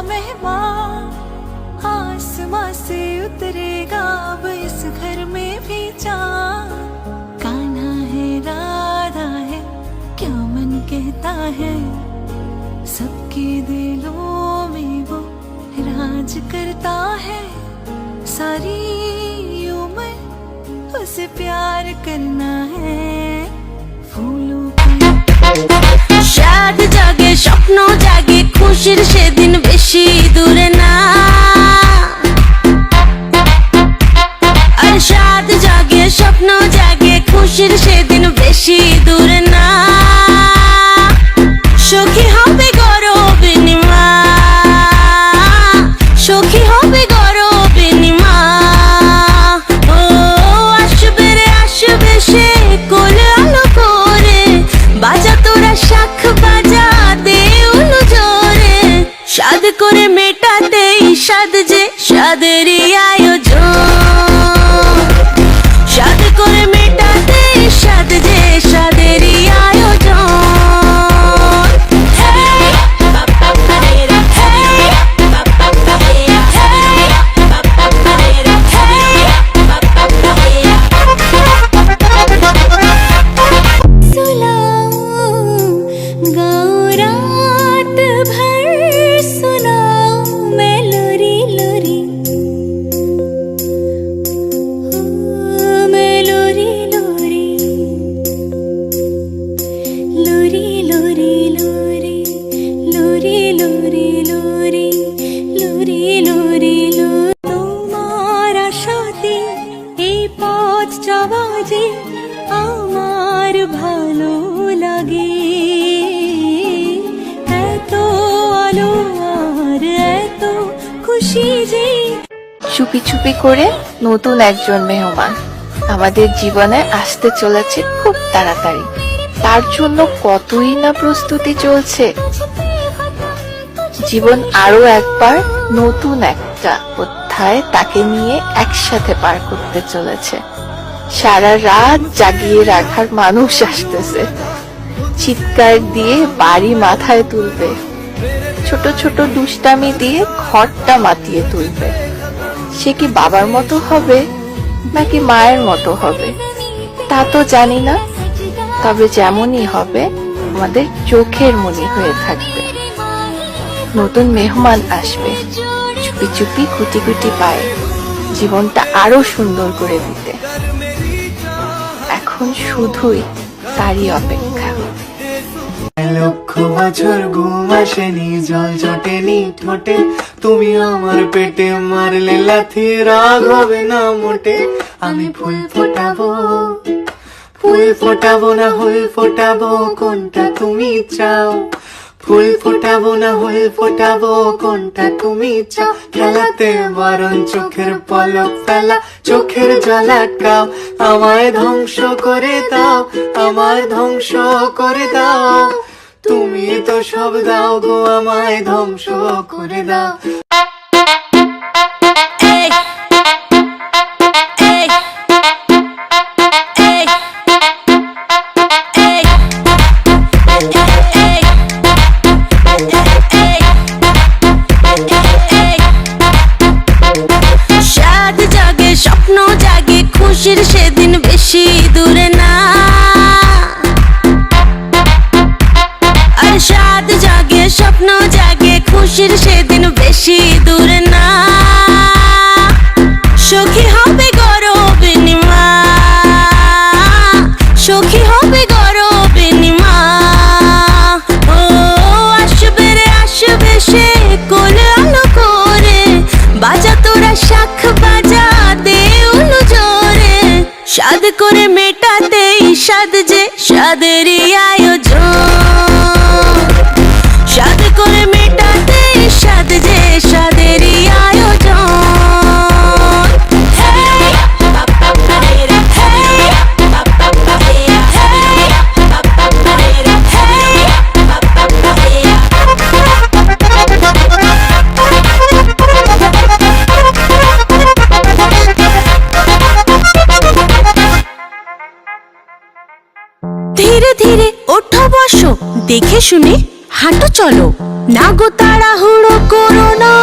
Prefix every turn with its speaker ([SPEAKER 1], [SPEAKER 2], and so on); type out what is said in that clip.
[SPEAKER 1] मेहमान आसमां से उतरेगा अब इस घर में भी चाँद। कान्हा है राधा है क्या मन कहता है, सबके दिलों में वो राज करता है। सारी उम्र उसे प्यार करना है। फूलों সাদ জাগে স্বপ্ন জাগে খুশির সেদিন বেশি দূরে না। আর সাদ জাগে স্বপ্ন জাগে খুশির সেদিন বেশি দূরে না। সখী হবে গরবিনীমা, সখী হবে গরবিনীমা। ও আসবে রে আসবে সে কোলে আলো করে, বাজা তোরা শাখ বাজা দে উলু জোরে। সাদ করে মেটাতে সাদ যে সাদেরই আয়োজন, সাদ করে মেটাতে সাদ যে সাদেরই আয়োজন। আমার ভালো লাগে এত আলো আর এত খুশি যে।
[SPEAKER 2] চুপি চুপি করে নতুন একজন মেহমান আমাদের জীবনে আসতে চলেছে খুব তাড়াতাড়ি। তার জন্য কতই না প্রস্তুতি চলছে। জীবন আরো একবার নতুন একটা অধ্যায় তাকে নিয়ে একসাথে পার করতে চলেছে। সারা রাত জাগিয়ে রাখার মানুষ আসতেছে, চিৎকার দিয়ে বাড়ি মাথায় তুলবে, ছোট ছোট দুষ্টামি দিয়ে ঘরটা মাতিয়ে তুলবে। সে কি বাবার মতো হবে নাকি মায়ের মতো হবে তা তো জানি না, তবে যেমনই হবে আমাদের চোখের মনি হয়ে থাকবে। নতুন মেহমান আসবে চুপি চুপি গুটি গুটি পায়ে জীবনটা আরো সুন্দর করে দিতে। এখন শুধুই তারই অপেক্ষা।
[SPEAKER 3] লক্ষ বছর ঘুম আসেনি, জল জটেনি ঠোঁটে, তুমি আমার পেটে মারলে লাথি, রাগ হবে না মোটে। আমি ফুল ফোটাবো, ফুল ফোটাবো না ফুল ফোটাবো কোনটা তুমি চাও, ফুল ফোটাবো না ফুল ফোটাবো কোনটা তুমি চাও। খেলাতে বারণ চোখের পলক ফেলা, চোখের জল আটকাও, আমায় ধ্বংস করে দাও, আমায় ধ্বংস করে দাও। তুমি তো সব দাও গো, আমায় ধ্বংস করে দাও।
[SPEAKER 1] খুশির সেদিন বেশি দূরে না। আর সাদ জাগে স্বপ্ন জাগে খুশির সেদিন বেশি দূরে না। সখী হবে গরবিনীমা, সখী হবে গরবিনীমা। ও আসবে রে আসবে সে কোলে আলো করে, বাজা তোরা শাখ বাজা দে উলু জোরে। সাদ করে মেটাতে সাদ যে সাদেরই আয়োজন, সাদ করে মেটাতে সাদ যে সাদেরই আয়োজন। ধীরে ধীরে ওঠো বসো, দেখে শুনে হাঁটো চলো। না গো তাড়াহুড়ো করো না